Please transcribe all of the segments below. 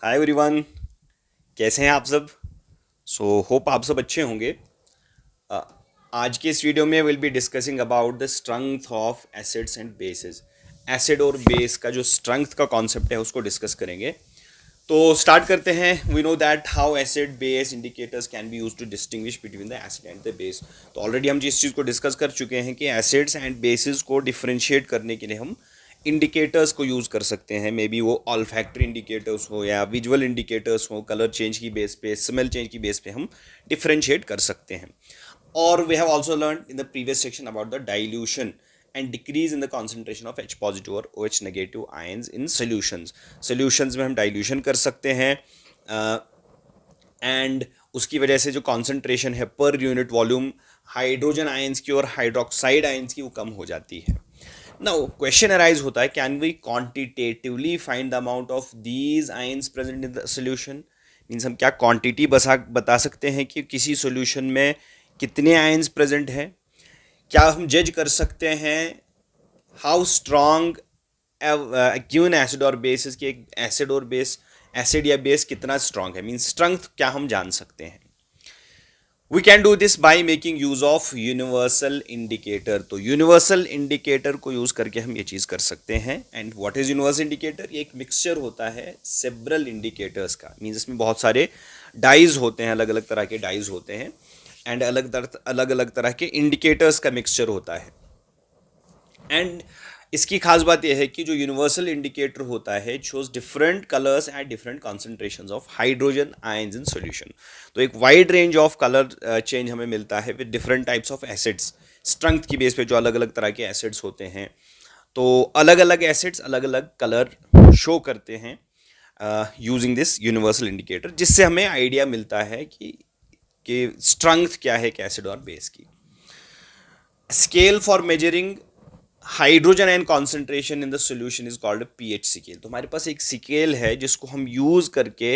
Hi everyone, कैसे हैं आप सब। होप आप सब अच्छे होंगे। अ, आज के इस वीडियो में will be discussing about the strength of acids and basis. Acid और बेस का जो स्ट्रेंथ का कॉन्सेप्ट है उसको डिस्कस करेंगे। तो स्टार्ट करते हैं। We know that how acid base indicators can be use to distinguish between the acid and the base. तो ऑलरेडी हम जिस चीज़ को डिस्कस कर चुके हैं कि एसिड्स एंड बेसिस को डिफ्रेंशिएट करने के लिए हम इंडिकेटर्स को यूज़ कर सकते हैं। मे बी वो ऑल्फैक्टरी इंडिकेटर्स हो या विजुअल इंडिकेटर्स हो, कलर चेंज की बेस पे, स्मेल चेंज की बेस पे हम डिफ्रेंशिएट कर सकते हैं। और we have also learned in the previous section about the dilution and decrease in the concentration of H positive और OH negative ions in solutions। solutions में हम dilution कर सकते हैं एंड उसकी वजह से जो कॉन्सेंट्रेशन है per unit volume hydrogen ions की और हाइड्रोक्साइड आयंस की वो कम हो जाती है। नाउ क्वेश्चन अराइज होता है, can we quantitatively find the amount of these ions present in the solution. Means हम क्या क्वांटिटी बता सकते हैं कि किसी सोल्यूशन में कितने आयंस प्रेजेंट हैं। क्या हम जज कर सकते हैं हाउ स्ट्रॉन्ग गिवन एसिड और बेस की, एक एसिड और बेस, एसिड या बेस कितना स्ट्रॉन्ग है, मीन्स स्ट्रेंथ क्या हम जान सकते हैं। We can do this by making use of universal indicator. तो यूनिवर्सल इंडिकेटर को यूज करके हम ये चीज कर सकते हैं। And what is universal indicator? ये एक मिक्सचर होता है सेवरल इंडिकेटर्स का। मीन्स इसमें बहुत सारे डाइज होते हैं, अलग अलग तरह के डाइज होते हैं एंड अलग अलग तरह के इंडिकेटर्स का मिक्सचर होता है। एंड इसकी खास बात यह है कि जो यूनिवर्सल इंडिकेटर होता है shows different colours at different concentrations of hydrogen ions in solution. तो एक wide range of colour change हमें मिलता है with different types of acids. Strength की बेस पे जो अलग अलग तरह के एसिड्स होते हैं, तो अलग अलग एसिड्स अलग अलग कलर शो करते हैं यूजिंग दिस यूनिवर्सल इंडिकेटर, जिससे हमें आइडिया मिलता है कि स्ट्रेंथ क्या है एक एसिड और बेस की। Scale for measuring hydrogen ion concentration in the solution is called pH scale. तो हमारे पास एक स्केल है जिसको हम यूज करके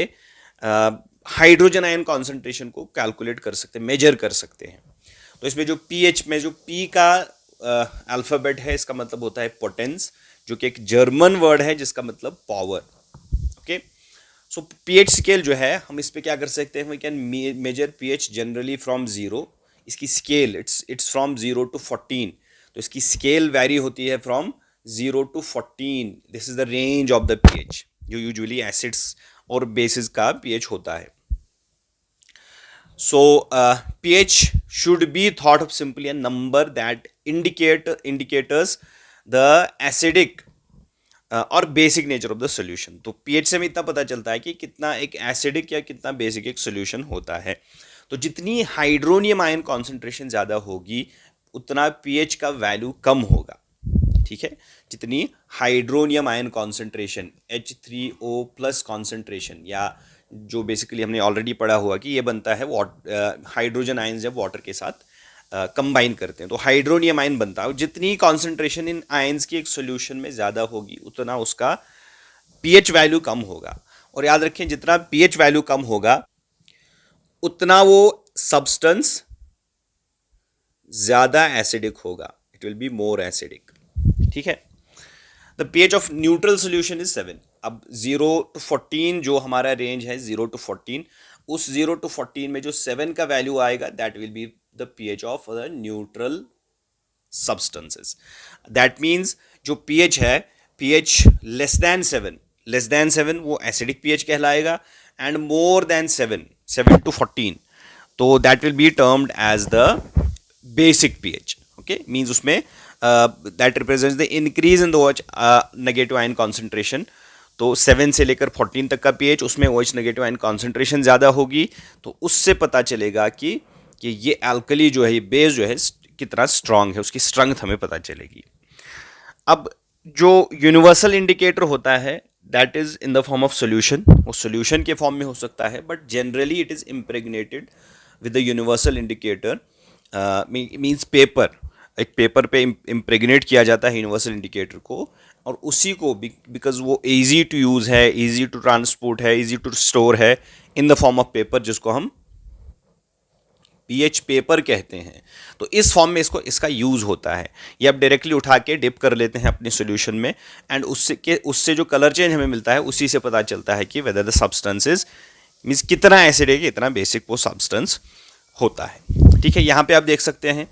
हाइड्रोजन आयन कॉन्सेंट्रेशन को कैलकुलेट कर सकते हैं, मेजर कर सकते हैं। तो इसमें जो पीएच में जो पी का अल्फाबेट है, इसका मतलब होता है पोटेंस, जो कि एक जर्मन वर्ड है जिसका मतलब पावर। ओके, सो पीएच स्केल जो है, हम इस पे क्या कर सकते हैं, we can measure pH generally from zero. इसकी स्केल इट्स फ्रॉम 0 to 14। तो इसकी स्केल वैरी होती है from 0 to 14। This is the range of the pH जो यूजुअली एसिड्स और बेसिस का पीएच होता है। सो pH should be thought of simply a number that indicators the acidic और basic nature of the solution. तो पीएच से हमें इतना पता चलता है कि कितना एक एसिडिक या कितना बेसिक एक सोल्यूशन होता है। तो जितनी हाइड्रोनियम आयन कॉन्सेंट्रेशन ज़्यादा होगी उतना पीएच का वैल्यू कम होगा। ठीक है, जितनी hydronium ion concentration H3O+ concentration, या जो बेसिकली हमने ऑलरेडी पढ़ा हुआ कि ये बनता है हाइड्रोजन आयन जब वाटर के साथ कंबाइन करते हैं तो हाइड्रोनियम आयन बनता है। जितनी कॉन्सेंट्रेशन इन आयंस की एक सोल्यूशन में ज़्यादा होगी उतना उसका पीएच वैल्यू कम होगा। और याद रखें, जितना पीएच वैल्यू कम होगा उतना वो सब्सटेंस ज़्यादा एसिडिक होगा, it will be more acidic. ठीक है, the pH of neutral solution is 7। अब 0 to 14 जो हमारा रेंज है, 0 to 14, उस 0 to 14 में जो 7 का वैल्यू आएगा that will be the pH of the neutral substances. That means जो पीएच है, पीएच लेस देन 7 वो एसिडिक पीएच कहलाएगा, एंड मोर देन 7 to 14, तो that will be termed as the basic pH. Okay, means उसमें that represents the increase in the OH negative ion concentration. तो 7 से लेकर 14 तक का पीएच, उसमें OH नेगेटिव आयन कॉन्सेंट्रेशन ज़्यादा होगी, तो उससे पता चलेगा कि ये एल्कली जो है, ये बेस जो है कितना स्ट्रांग है, उसकी स्ट्रेंथ हमें पता चलेगी। अब जो यूनिवर्सल इंडिकेटर होता है that is in the form of solution. वो सोल्यूशन के फॉर्म में हो सकता है, but generally it is impregnated with the universal indicator. Means paper, एक पेपर पे इम्प्रेग्नेट किया जाता है यूनिवर्सल इंडिकेटर को, और उसी को बिकॉज वो इजी टू यूज़ है, इजी टू ट्रांसपोर्ट है, इजी टू स्टोर है in the form of paper, जिसको हम पीएच पेपर कहते हैं। तो इस फॉर्म में इसका यूज़ होता है। ये आप डायरेक्टली उठा के डिप कर लेते हैं अपने सॉल्यूशन में, एंड उससे जो कलर चेंज हमें मिलता है उसी से पता चलता है कि whether the substance is, means कितना एसिड है, कितना बेसिक वो सब्सटेंस होता है। ठीक है, यहाँ पे आप देख सकते हैं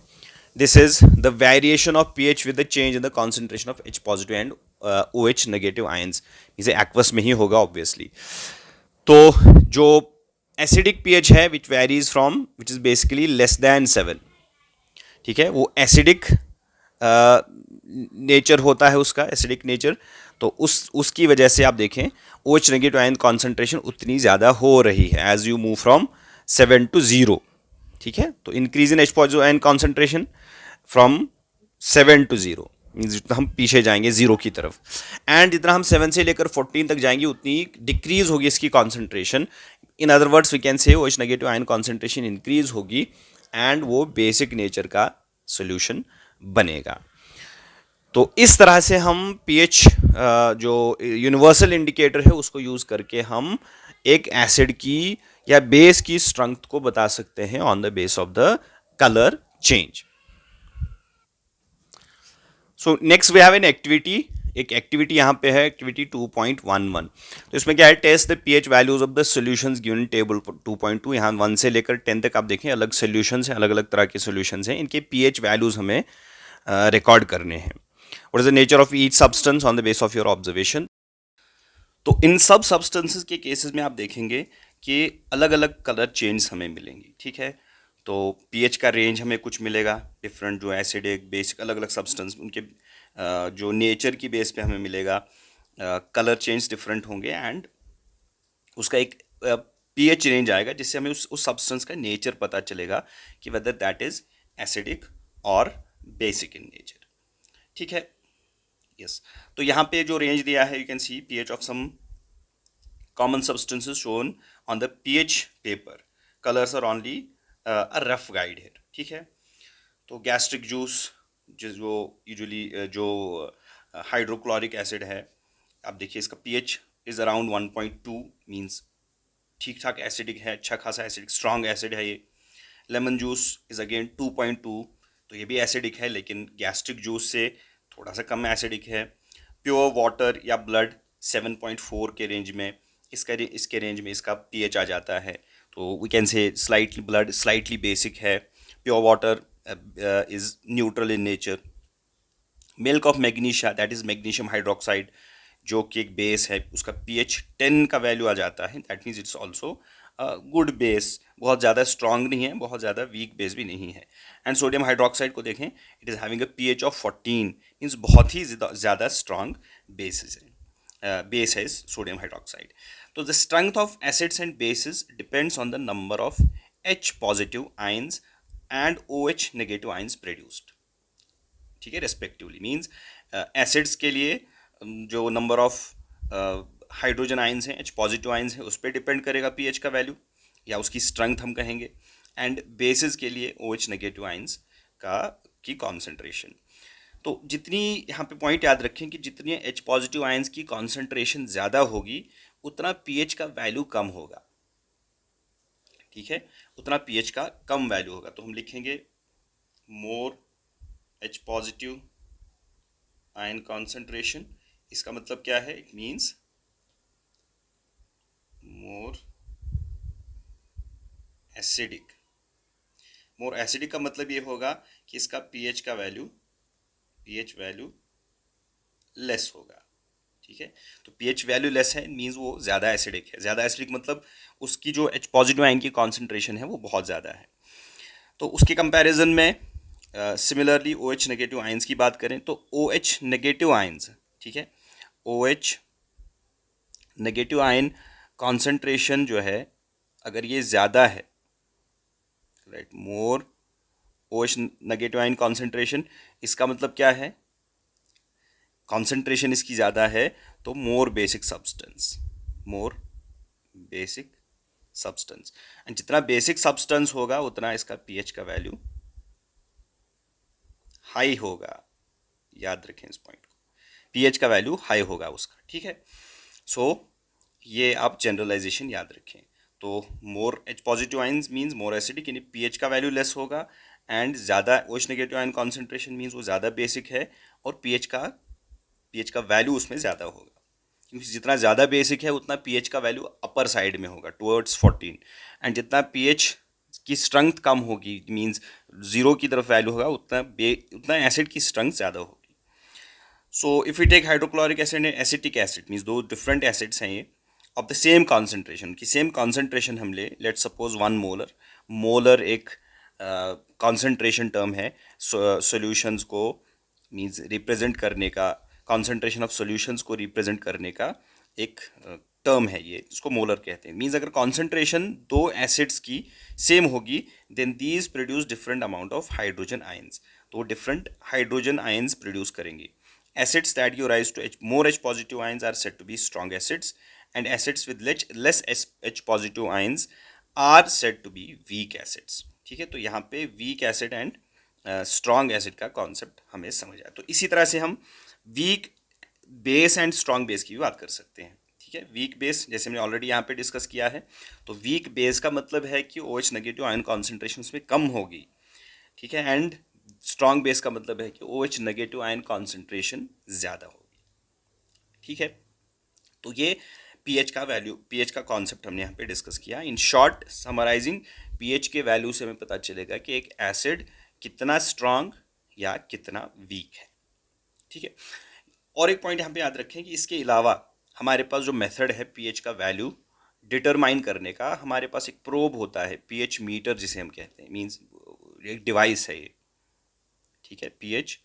this is the variation of pH with the change in the concentration of H positive and O H negative ions. इसे एक्वस में ही होगा ऑब्वियसली। तो जो एसिडिक पीएच है which is basically less than 7, ठीक है, वो एसिडिक नेचर होता है उसका, एसिडिक नेचर। तो उसकी वजह से आप देखें O H negative ion concentration उतनी ज़्यादा हो रही है as you move from 7 to 0। ठीक है, तो increase in H positive ion concentration from 7 to 0 means जितना हम पीछे जाएंगे 0 की तरफ, एंड जितना हम 7 से लेकर 14 तक जाएंगे उतनी डिक्रीज होगी इसकी concentration. In other words we can say O H negative ion concentration increase होगी एंड वो बेसिक नेचर का सोल्यूशन बनेगा। तो इस तरह से हम पीएच जो यूनिवर्सल इंडिकेटर है उसको यूज करके हम एक एसिड की या बेस की स्ट्रेंथ को बता सकते हैं on the base of the colour change. So next we have an activity. एक एक्टिविटी यहाँ पे है, एक्टिविटी 2.11। तो इसमें क्या है, test the pH values of the solutions given table 2.2। यहाँ 1 से लेकर 10 तक आप देखें अलग सॉल्यूशंस हैं, अलग अलग तरह के सॉल्यूशंस हैं, इनके पीएच वैल्यूज हमें रिकॉर्ड करने हैं। What is the nature of each substance on the base of your observation. तो इन सब सब्सटेंसेस के केसेस में आप देखेंगे कि अलग अलग कलर चेंज हमें मिलेंगी। ठीक है, तो पीएच का रेंज हमें कुछ मिलेगा डिफरेंट, जो एसिडिक बेसिक अलग अलग सब्सटेंस उनके जो नेचर की बेस पे हमें मिलेगा, कलर चेंज डिफरेंट होंगे, एंड उसका एक पीएच रेंज आएगा जिससे हमें उस सब्सटेंस का नेचर पता चलेगा कि वेदर दैट इज एसिडिक और बेसिक इन नेचर। ठीक है, यस। तो यहाँ पे जो रेंज दिया है, you can see pH of some common substances shown on the pH paper, colours are only a rough guide है। ठीक है, तो गैस्ट्रिक जूस जो यूजुअली जो हाइड्रोक्लोरिक एसिड है, आप देखिए इसका पीएच इज अराउंड 1.2 मीन्स ठीक ठाक एसिडिक है, अच्छा खासा एसिडिक स्ट्रॉन्ग एसिड है ये। लेमन जूस इज अगेन 2.2, तो ये भी एसिडिक है लेकिन गैस्ट्रिक जूस से थोड़ा सा कम एसिडिक है। प्योर वाटर या ब्लड 7.4 के रेंज में, इसके रेंज में इसका पीएच आ जाता है। तो we can say slightly blood slightly basic है, pure water is neutral in nature. Milk of magnesia that is magnesium hydroxide जो कि एक बेस है, उसका पीएच 10 का वैल्यू आ जाता है, that means it's also good base, बहुत ज़्यादा स्ट्रॉन्ग नहीं है, बहुत ज़्यादा वीक बेस भी नहीं है। एंड सोडियम हाइड्रोक्साइड को देखें, it is having a pH of 14 means बहुत ही ज़्यादा स्ट्रॉन्ग बेसिस है, बेस है सोडियम हाइड्रोक्साइड। तो the strength of acids and bases depends on the number of H positive ions and O H negative ions produced. ठीक है, respectively means acids के लिए जो नंबर ऑफ हाइड्रोजन आयंस हैं, H positive ions हैं, उस पर डिपेंड करेगा पीएच का वैल्यू या उसकी स्ट्रेंथ हम कहेंगे, एंड बेसिस के लिए ओ एच नेगेटिव आयंस की कॉन्सेंट्रेशन। तो जितनी यहाँ पे पॉइंट याद रखें कि जितनी एच पॉजिटिव आयंस की कॉन्सेंट्रेशन ज़्यादा होगी उतना पीएच का वैल्यू कम होगा। ठीक है, उतना पीएच का कम वैल्यू होगा। तो हम लिखेंगे more H positive ion concentration, इसका मतलब क्या है, it means more acidic. More acidic का मतलब ये होगा कि इसका पीएच वैल्यू लेस होगा। ठीक है, तो पीएच वैल्यू लेस है मीन्स वो ज़्यादा एसिडिक है। ज़्यादा एसिडिक मतलब उसकी जो एच पॉजिटिव आयन की कॉन्सेंट्रेशन है वो बहुत ज़्यादा है। तो उसके कंपैरिजन में similarly O H negative ions की बात करें तो ओ एच नेगेटिव आयंस, ठीक है, O H negative ion concentration जो है अगर ये ज़्यादा है, right, more O H negative ion concentration, इसका मतलब क्या है, कॉन्सेंट्रेशन इसकी ज़्यादा है तो मोर बेसिक सब्सटेंस एंड जितना बेसिक सब्सटेंस होगा उतना इसका पीएच का वैल्यू हाई होगा। याद रखें इस पॉइंट को, पीएच का वैल्यू हाई होगा उसका। ठीक है, सो ये आप जनरलाइजेशन याद रखें। तो more H positive ions means more acidic, यानी पीएच का वैल्यू लेस होगा, एंड ज़्यादा OH negative ion concentration means वो ज़्यादा बेसिक है और पीएच का वैल्यू उसमें ज़्यादा होगा, क्योंकि जितना ज़्यादा बेसिक है उतना पीएच का वैल्यू अपर साइड में होगा टुवर्ड्स 14, एंड जितना पीएच की स्ट्रेंथ कम होगी मीन्स जीरो की तरफ वैल्यू होगा उतना एसिड की स्ट्रेंथ ज़्यादा होगी. So if you take hydrochloric acid and acetic acid means दो डिफरेंट एसिड्स हैं ये ऑफ द सेम कॉन्सेंट्रेशन, की सेम कॉन्सेंट्रेशन हम ले, लेट सपोज 1 मोलर. मोलर एक कॉन्सेंट्रेशन टर्म है सॉल्यूशंस को मीन्स रिप्रेजेंट करने का, कॉन्सेंट्रेशन ऑफ सॉल्यूशंस को रिप्रेजेंट करने का एक टर्म है ये, जिसको मोलर कहते हैं. मीन्स अगर कॉन्सेंट्रेशन दो एसिड्स की सेम होगी then these produce different amount of hydrogen ions, तो वो डिफरेंट हाइड्रोजन आयंस प्रोड्यूस करेंगे. Acids that give rise to more H positive ions are said to be strong acids, and acids with less H positive ions are said to be weak acids. ठीक है, तो यहाँ पे weak acid and strong acid का concept हमें समझ आया. तो इसी तरह से हम weak base and strong base की भी बात कर सकते हैं. ठीक है, weak base जैसे हमने ऑलरेडी यहाँ पे डिस्कस किया है, तो weak base का मतलब है कि OH नेगेटिव आयन कॉन्सेंट्रेशन उसमें कम होगी. ठीक है, एंड स्ट्रॉन्ग बेस का मतलब है कि OH नेगेटिव आयन कॉन्सेंट्रेशन ज़्यादा होगी. ठीक है, तो ये पीएच का वैल्यू, पीएच का कॉन्सेप्ट हमने यहाँ पे डिस्कस किया. इन शॉर्ट समराइजिंग, पीएच के वैल्यू से हमें पता चलेगा कि एक एसिड कितना स्ट्रांग या कितना वीक है. ठीक है, और एक पॉइंट यहाँ पे याद रखें कि इसके अलावा हमारे पास जो मेथड है पीएच का वैल्यू डिटरमाइन करने का, हमारे पास एक प्रोब होता है पीएच मीटर जिसे हम कहते हैं, मीन्स एक डिवाइस है ये. ठीक है, पीएच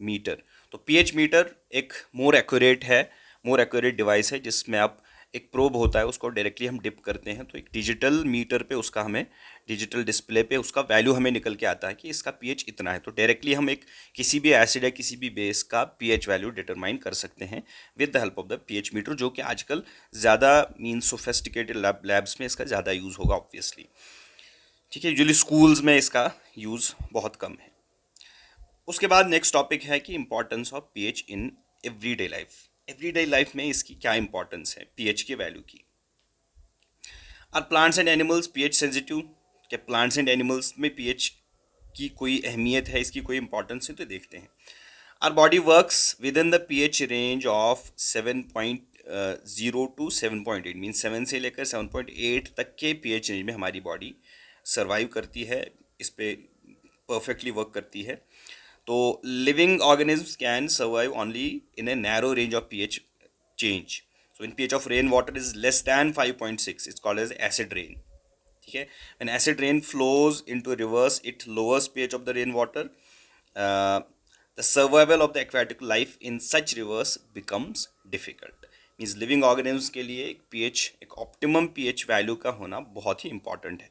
मीटर. तो पीएच मीटर एक मोर एक्यूरेट डिवाइस है जिसमें आप एक प्रोब होता है उसको डायरेक्टली हम डिप करते हैं तो एक डिजिटल मीटर पे उसका हमें डिजिटल डिस्प्ले पे उसका वैल्यू हमें निकल के आता है कि इसका पीएच इतना है. तो डायरेक्टली हम एक किसी भी एसिड या किसी भी बेस का पीएच वैल्यू डिटरमाइन कर सकते हैं with the help of the pH meter, जो कि आजकल ज़्यादा मीन्स सोफेस्टिकेटेड लैब्स में इसका ज़्यादा यूज़ होगा ऑब्वियसली. ठीक है, यूजुअली स्कूल्स में इसका यूज़ बहुत कम है. उसके बाद नेक्स्ट टॉपिक है कि importance of pH in everyday life. Everyday life में इसकी क्या इंपॉर्टेंस है पीएच के वैल्यू की. Are plants and animals pH sensitive? क्या प्लांट्स एंड एनिमल्स में पीएच की कोई अहमियत है, इसकी कोई इंपॉर्टेंस है? तो देखते हैं. Our body works within the pH range of 7.0 to 7.8, mean 7 से लेकर 7.8 तक के पीएच रेंज में हमारी बॉडी सर्वाइव करती है, इस पे परफेक्टली वर्क करती है. तो living organisms can survive only in a narrow range of pH change. So in pH of rain water is less than 5.6, it's called as acid rain. ठीक है, when acid rain flows into rivers it lowers pH of the rain water. The survival of the aquatic life in such rivers becomes difficult. Means living organisms के लिए एक pH, एक optimum pH value का होना बहुत ही important है.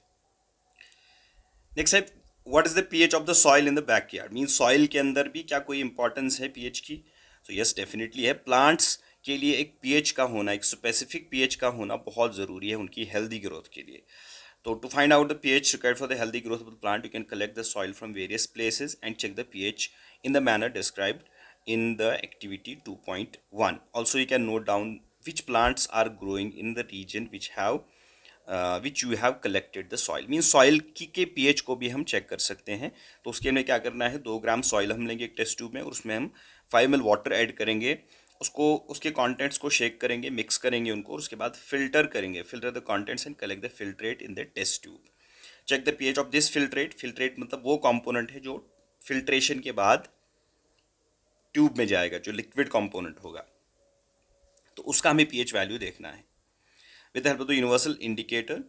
Next है what is the pH of the soil in the backyard. Means soil के अंदर भी क्या कोई इंपॉर्टेंस है पीएच की? तो यस, डेफिनेटली है. प्लांट्स के लिए एक पीएच का होना, एक स्पेसिफिक पीएच का होना बहुत ज़रूरी है उनकी हेल्दी ग्रोथ के लिए. तो to find out the pH required for the healthy growth of the plant you can collect the soil from various places and check the pH in the manner described in the activity 2.1. Also you can note down which plants are growing in the region which you have collected the soil. Means soil के pH को भी हम check कर सकते हैं. तो उसके लिए क्या करना है, 2 ग्राम सॉइल हम लेंगे एक टेस्ट ट्यूब में और उसमें हम 5 ml वाटर ऐड करेंगे, उसको उसके कंटेंट्स को शेक करेंगे, मिक्स करेंगे उनको, और उसके बाद फिल्टर करेंगे, filter the contents and collect the filtrate in the test tube. Check the pH of this filtrate. Filtrate मतलब वो कंपोनेंट है जो फिल्ट्रेशन के बाद ट्यूब में जाएगा, जो लिक्विड कंपोनेंट होगा, तो उसका हमें पीएच वैल्यू देखना है with the help of the universal indicator.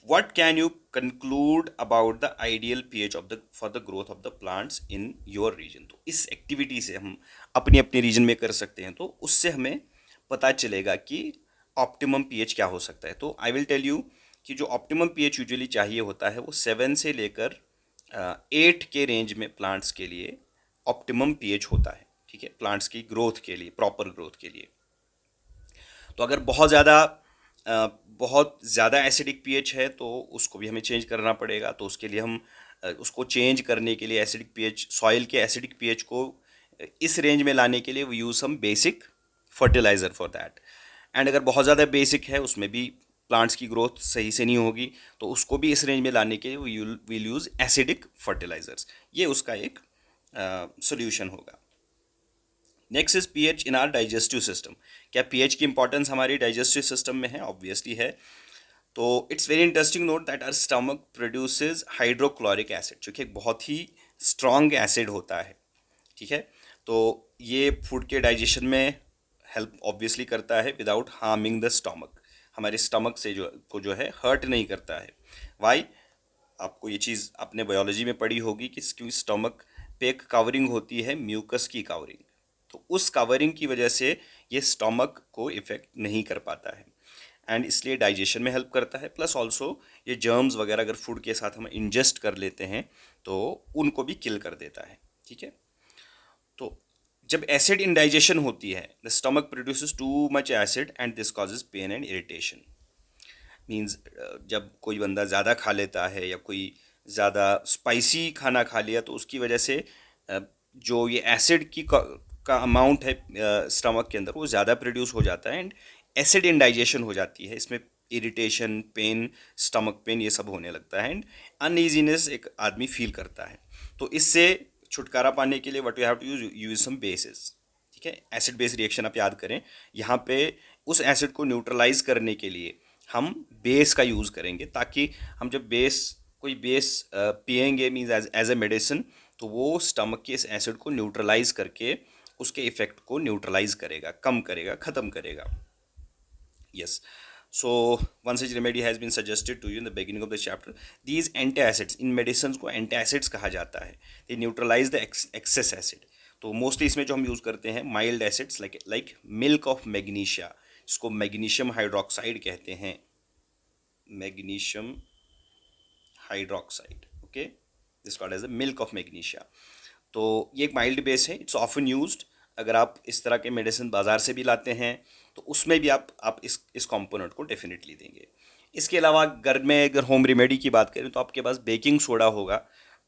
What can you conclude about the ideal pH of the for the growth of the plants in your region. तो इस एक्टिविटी से हम अपने अपने रीजन में कर सकते हैं, तो उससे हमें पता चलेगा कि ऑप्टिमम पीएच क्या हो सकता है. तो आई विल टेल यू कि जो ऑप्टिमम पीएच यूजुअली चाहिए होता है वो 7 से लेकर 8 के रेंज में प्लांट्स के लिए ऑप्टिमम पीएच होता है. ठीक है, प्लांट्स की ग्रोथ के लिए, प्रॉपर ग्रोथ के लिए. तो अगर बहुत ज़्यादा एसिडिक पीएच है तो उसको भी हमें चेंज करना पड़ेगा. तो उसके लिए हम उसको चेंज करने के लिए एसिडिक पीएच, सॉइल के एसिडिक पीएच को इस रेंज में लाने के लिए we use some basic fertiliser for that. And अगर बहुत ज़्यादा बेसिक है उसमें भी प्लांट्स की ग्रोथ सही से नहीं होगी, तो उसको भी इस रेंज में लाने के लिए विल यूज़ एसिडिक फर्टिलाइजर्स। ये उसका एक सोल्यूशन होगा। Next is pH in our digestive system. क्या पीएच की इंपॉर्टेंस हमारी डाइजेस्टिव सिस्टम में है? ऑब्वियसली है। तो it's very interesting note that our stomach produces hydrochloric acid, जो कि एक बहुत ही स्ट्रॉन्ग एसिड होता है। ठीक है, तो ये फूड के डाइजेशन में हेल्प ऑब्वियसली करता है विदाउट हार्मिंग द स्टमक। हमारे स्टमक से जो है हर्ट नहीं करता है। वाई? आपको ये चीज़ अपने बायोलॉजी में पढ़ी होगी कि क्योंकि स्टमक पे एक कवरिंग होती है, म्यूकस की कवरिंग। तो उस कवरिंग की वजह से ये स्टमक को इफ़ेक्ट नहीं कर पाता है, एंड इसलिए डाइजेशन में हेल्प करता है। प्लस ऑल्सो ये जर्म्स वगैरह अगर फूड के साथ हम इंजेस्ट कर लेते हैं तो उनको भी किल कर देता है। ठीक है, तो जब एसिड इंडाइजेशन होती है, the stomach produces too much acid and this causes pain and irritation. Means जब कोई बंदा ज़्यादा खा लेता है या कोई ज़्यादा स्पाइसी खाना खा लिया तो उसकी वजह से जो ये एसिड का अमाउंट है स्टमक के अंदर वो ज़्यादा प्रोड्यूस हो जाता है, एंड एसिड इंडाइजेशन हो जाती है। इसमें इरिटेशन, पेन, स्टमक पेन ये सब होने लगता है, एंड अनईजीनेस एक आदमी फील करता है। तो इससे छुटकारा पाने के लिए what you have to use some bases. ठीक है, एसिड बेस रिएक्शन आप याद करें, यहाँ पे उस एसिड को न्यूट्रलाइज करने के लिए हम बेस का यूज़ करेंगे, ताकि हम जब कोई बेस पिएंगे मीन्स एज ए मेडिसिन, तो वो स्टमक के इस एसिड को न्यूट्रलाइज करके उसके इफेक्ट को न्यूट्रलाइज करेगा, कम करेगा, ख़त्म करेगा। Yes, so one such remedy has been suggested to you in the beginning of the chapter. These antacids, in medicines को antacids कहा जाता है। they neutralize the excess acid. तो मोस्टली इसमें जो हम यूज़ करते हैं mild acids like milk of magnesia, जिसको मैग्नीशियम हाइड्रोक्साइड कहते हैं, magnesium hydroxide. Okay, this called as the milk of magnesia. तो ये एक माइल्ड बेस है, इट्स ऑफन यूज्ड। अगर आप इस तरह के मेडिसिन बाज़ार से भी लाते हैं तो उसमें भी आप इस कंपोनेंट को डेफिनेटली देंगे। इसके अलावा घर में अगर होम रेमेडी की बात करें तो आपके पास बेकिंग सोडा होगा,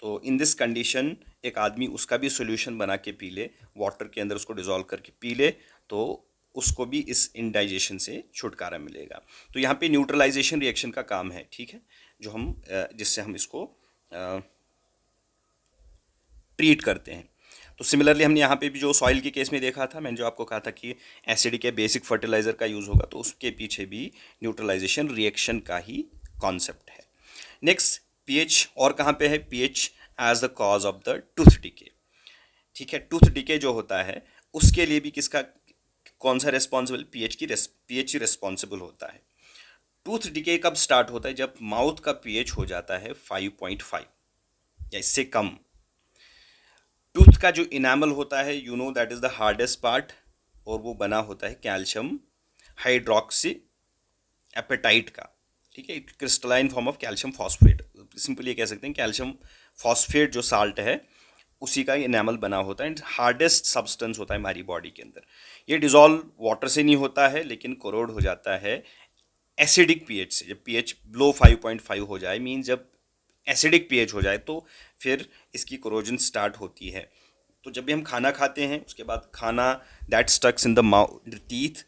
तो इन दिस कंडीशन एक आदमी उसका भी सोल्यूशन बना के पी ले, वाटर के अंदर उसको डिज़ोल्व करके पी ले, तो उसको भी इस इंडाइजेशन से छुटकारा मिलेगा। तो यहाँ पे न्यूट्रलाइजेशन रिएक्शन का काम है। ठीक है, जो हम जिससे हम इसको ट्रीट करते हैं। तो सिमिलरली हमने यहाँ पे भी जो सॉइल के केस में देखा था, मैंने जो आपको कहा था कि एसिडिक या बेसिक फर्टिलाइजर का यूज़ होगा, तो उसके पीछे भी न्यूट्रलाइजेशन रिएक्शन का ही कॉन्सेप्ट है। नेक्स्ट, पीएच और कहाँ पे है? PH as the cause of the tooth decay. ठीक है, टूथ डिके जो होता है उसके लिए भी किसका कौन सा रेस्पॉन्सिबल? पीएच रेस्पॉन्सिबल होता है। टूथ डिके कब स्टार्ट होता है? जब माउथ का पीएच हो जाता है 5.5 या इससे कम। टूथ का जो इनामल होता है, you know that is the hardest part, और वो बना होता है कैल्शियम हाइड्रोक्सी एपेटाइट का। ठीक है, crystalline form of calcium phosphate, simply ये कह सकते हैं कैल्शियम फॉस्फेट जो साल्ट है उसी का इनामल बना होता है, एंड हार्डेस्ट सब्सटेंस होता है हमारी बॉडी के अंदर। ये डिजॉल्व वाटर से नहीं होता है, लेकिन कोरोड हो जाता है एसिडिक पीएच से। जब पीएच बिलो 5.5 हो जाए, मीन जब एसिडिक पीएच हो जाए, तो फिर इसकी कोरोजन स्टार्ट होती है। तो जब भी हम खाना खाते हैं उसके बाद खाना that sticks in the mouth teeth,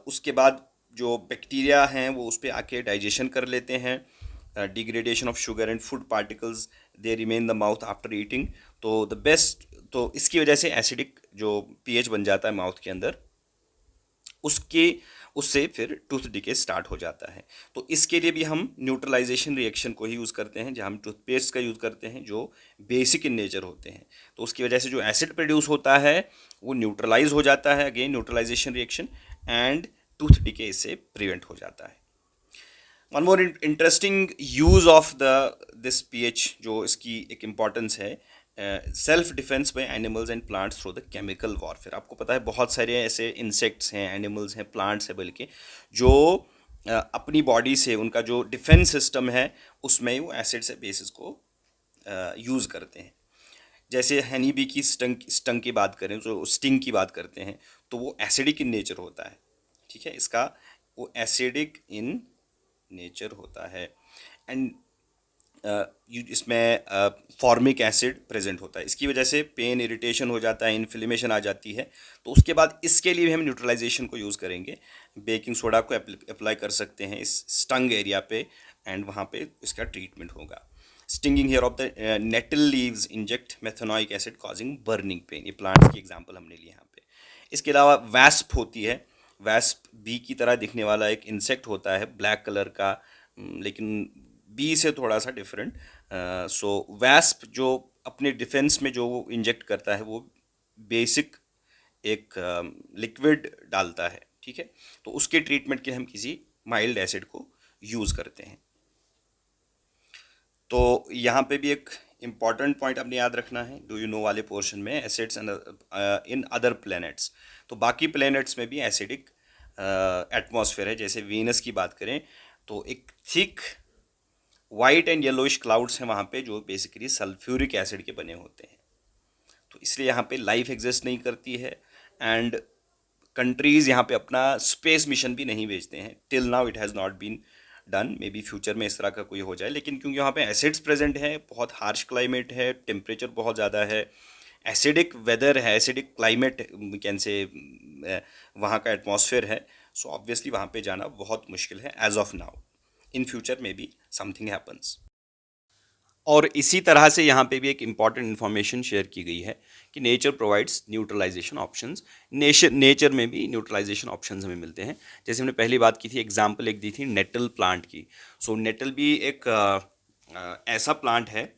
उसके बाद जो बैक्टीरिया हैं वो उस पर आके डाइजेशन कर लेते हैं, degradation of sugar and food particles they remain the mouth after eating. तो द बेस्ट, तो इसकी वजह से एसिडिक जो पीएच बन जाता है माउथ के अंदर, उससे फिर टूथ डिके स्टार्ट हो जाता है। तो इसके लिए भी हम न्यूट्रलाइजेशन रिएक्शन को ही यूज़ करते हैं, जहाँ हम टूथपेस्ट का यूज़ करते हैं जो बेसिक इन नेचर होते हैं। तो उसकी वजह से जो एसिड प्रोड्यूस होता है वो न्यूट्रलाइज हो जाता है, again neutralisation reaction, and tooth decay इससे प्रिवेंट हो जाता है। One more interesting use of this pH, जो इसकी एक इम्पॉर्टेंस है, self defence by animals and plants through the chemical warfare. आपको पता है बहुत सारे ऐसे इंसेक्ट्स हैं, एनिमल्स हैं, प्लांट्स हैं, बल्कि जो अपनी बॉडी से उनका जो डिफेंस सिस्टम है उसमें वो एसिड से बेसिस को यूज़ करते हैं। जैसे हनी बी की स्टंग की बात करें, जो स्टिंग की बात करते हैं, तो वो एसिडिक इन नेचर होता है। ठीक है, इसका वो एसिडिक इन नेचर होता है, एंड इसमें फॉर्मिक एसिड प्रेजेंट होता है, इसकी वजह से पेन इरिटेशन हो जाता है, इन्फ्लेमेशन आ जाती है। तो उसके बाद इसके लिए भी हम न्यूट्रलाइजेशन को यूज़ करेंगे। बेकिंग सोडा को अप्लाई कर सकते हैं इस स्टंग एरिया पे, एंड वहाँ पे इसका ट्रीटमेंट होगा। Stinging hair of the nettle leaves inject methanoic acid causing burning pain, ये प्लांट्स की एग्जाम्पल हमने ली यहाँ पे। इसके अलावा वैस्प होती है, वैस्प बी की तरह दिखने वाला एक इंसेक्ट होता है, ब्लैक कलर का, लेकिन बी से थोड़ा सा डिफरेंट। सो वैस्प जो अपने डिफेंस में जो वो इंजेक्ट करता है, वो बेसिक एक लिक्विड डालता है, ठीक है। तो उसके ट्रीटमेंट के लिए हम किसी माइल्ड एसिड को यूज़ करते हैं। तो यहाँ पे भी एक इम्पॉर्टेंट पॉइंट आपने याद रखना है, डू यू नो वाले पोर्शन में, एसिड्स इन अदर प्लैनेट्स। तो बाकी प्लैनेट्स में भी एसिडिक एटमॉस्फेयर है। जैसे वीनस की बात करें तो एक thick white and yellowish clouds हैं वहाँ पे, जो बेसिकली सल्फ्यूरिक एसिड के बने होते हैं। तो इसलिए यहाँ पे लाइफ एग्जिस्ट नहीं करती है, एंड कंट्रीज़ यहाँ पे अपना स्पेस मिशन भी नहीं भेजते हैं। Till now it has not been done, maybe future में इस तरह का कोई हो जाए। लेकिन क्योंकि यहाँ पे एसिड्स प्रेजेंट हैं, बहुत हार्श क्लाइमेट है, टेम्परेचर बहुत ज़्यादा है, एसिडिक वेदर है, एसिडिक क्लाइमेट कैन से वहाँ का एटमॉस्फेयर है, सो ऑब्वियसली वहाँ पे जाना बहुत मुश्किल है as of now. In future में बी समथिंग हैपन्स। और इसी तरह से यहाँ पे भी एक इम्पॉर्टेंट इन्फॉर्मेशन शेयर की गई है कि nature provides neutralisation options. Nature में भी न्यूट्रलाइजेशन ऑप्शंस हमें मिलते हैं। जैसे हमने पहली बात की थी, एग्जांपल एक दी थी नेटल प्लांट की। सो नेटल भी एक ऐसा प्लांट है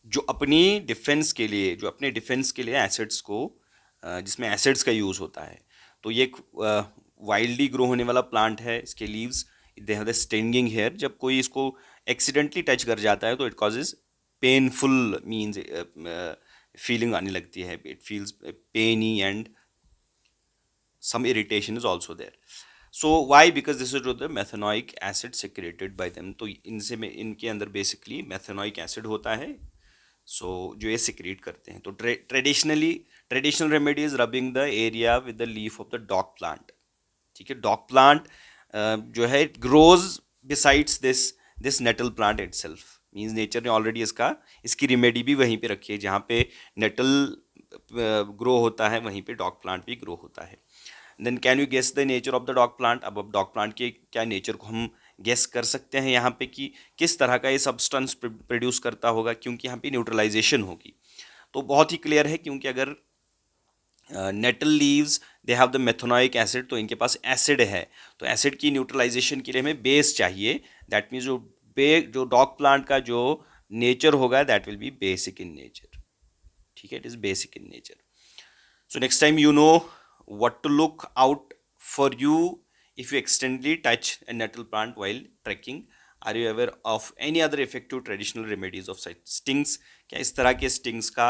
जो अपनी डिफेंस के लिए, जो अपने डिफेंस के लिए एसिड्स को, जिसमें एसिड्स का यूज़ होता है। तो ये एक वाइल्डली ग्रो होने वाला प्लांट है। इसके leaves they have the stinging hair. जब कोई इसको एक्सीडेंटली टच कर जाता है तो it causes painful, means feeling आने लगती है, it feels painy and some irritation is also there. So why? Because this is the methanoic acid secreted by them. तो इनसे में इनके अंदर बेसिकली मेथेनोइक एसिड होता है, सो जो ये सिक्रीट करते हैं। तो traditional remedy is rubbing the area with the leaf of the dog plant, ठीक है। डॉग प्लांट जो है grows besides this nettle plant itself, means nature ने ऑलरेडी इसकी रेमेडी भी वहीं पे रखी है। जहाँ पे नेटल ग्रो होता है वहीं पे डॉग प्लांट भी ग्रो होता है। Then can you guess the nature of the dog plant. अब डॉग प्लांट के क्या नेचर को हम गेस कर सकते हैं यहाँ पे कि किस तरह का ये सब्सटेंस प्रोड्यूस करता होगा, क्योंकि यहाँ पे न्यूट्रलाइजेशन होगी। तो बहुत ही क्लियर है, क्योंकि अगर nettle leaves they have the methanoic acid, तो इनके पास एसिड है। तो एसिड की न्यूट्रलाइजेशन के लिए हमें बेस चाहिए। दैट मीन्स जो डॉग प्लांट का जो नेचर होगा that will B basic in nature, ठीक है, it is basic in nature. So next time you know what to look out for you if you accidentally touch a nettle plant while trekking. Are you aware of any other effective traditional remedies of such stings? क्या इस तरह के stings का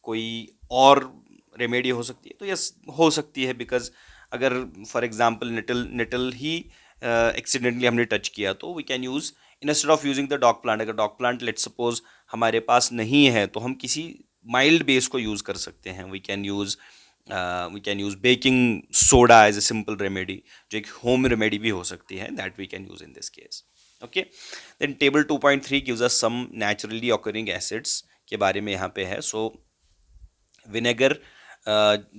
कोई और remedy हो सकती है? तो यस, हो सकती है, बिकॉज अगर फॉर एग्जाम्पल नेटल ही एक्सीडेंटली हमने टच किया तो we can use, instead of using the dog plant, अगर डॉग प्लांट लेट सपोज हमारे पास नहीं है तो हम किसी माइल्ड बेस को यूज़ कर सकते हैं। We can use baking soda as a simple remedy, जो एक होम रेमेडी भी हो सकती है, that we can use in this case. Okay, then table 2.3 gives us some naturally occurring acids के बारे में यहाँ पे है। So vinegar,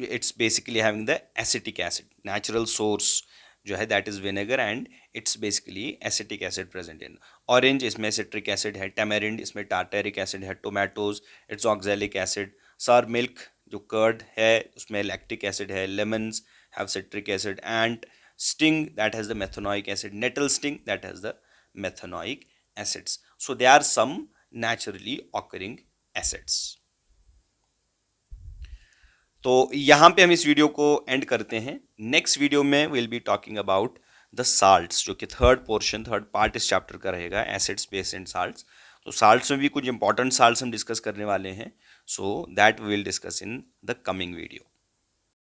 it's basically having the acetic acid, natural source जो है that is vinegar, and it's basically acetic acid present in orange, इसमें citric acid है, टैमेरिंड इसमें टार्टेरिक एसिड है, tomatoes it's oxalic acid, sour milk जो curd है उसमें lactic acid है, lemons have citric acid, and sting that has the methanoic acid, nettle sting that has the methanoic acids. So they are some naturally occurring acids. तो यहाँ पे हम इस video को एंड करते हैं। नेक्स्ट वीडियो में will be talking about the salts, जो कि थर्ड पार्ट इस चैप्टर का रहेगा, एसिड्स, बेस एंड साल्ट्स। तो साल्ट्स में भी कुछ इंपॉर्टेंट साल्ट्स हम डिस्कस करने वाले हैं, so that we will discuss in the coming video.